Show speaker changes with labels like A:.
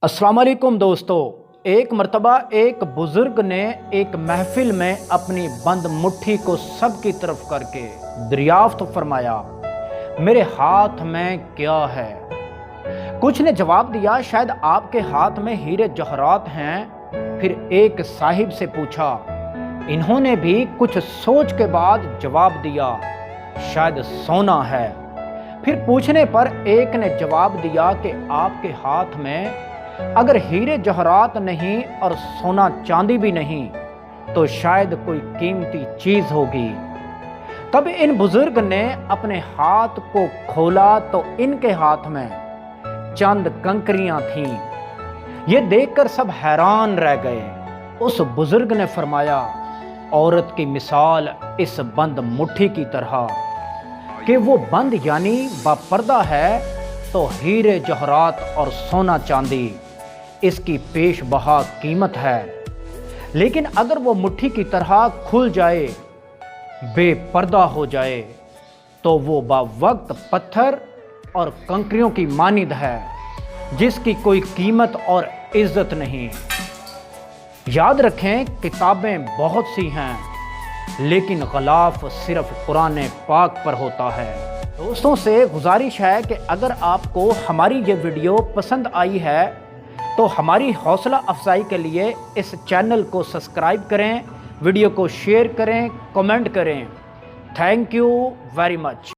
A: अस्सलाम वालेकुम दोस्तों। एक मर्तबा एक बुजुर्ग ने एक महफिल में अपनी बंद मुट्ठी को सबकी तरफ करके दरियाफ्त फरमाया, मेरे हाथ में क्या है? कुछ ने जवाब दिया, शायद आपके हाथ में हीरे जवाहरात हैं। फिर एक साहिब से पूछा, इन्होंने भी कुछ सोच के बाद जवाब दिया, शायद सोना है। फिर पूछने पर एक ने जवाब दिया कि आपके हाथ में अगर हीरे जवाहरात नहीं और सोना चांदी भी नहीं तो शायद कोई कीमती चीज होगी। तब इन बुजुर्ग ने अपने हाथ को खोला तो इनके हाथ में चंद कंकरियां थीं। ये देखकर सब हैरान रह गए। उस बुजुर्ग ने फरमाया, औरत की मिसाल इस बंद मुट्ठी की तरह कि वो बंद यानी बापर्दा है तो हीरे जवाहरात और सोना चांदी इसकी पेश बहा कीमत है, लेकिन अगर वो मुट्ठी की तरह खुल जाए, बेपर्दा हो जाए, तो वो बावक्त पत्थर और कंकरियों की मानिंद है जिसकी कोई कीमत और इज्जत नहीं। याद रखें, किताबें बहुत सी हैं लेकिन ग़िलाफ़ सिर्फ कुरान पाक पर होता है। दोस्तों से गुजारिश है कि अगर आपको हमारी ये वीडियो पसंद आई है तो हमारी हौसला अफजाई के लिए इस चैनल को सब्सक्राइब करें, वीडियो को शेयर करें, कमेंट करें। Thank you very much.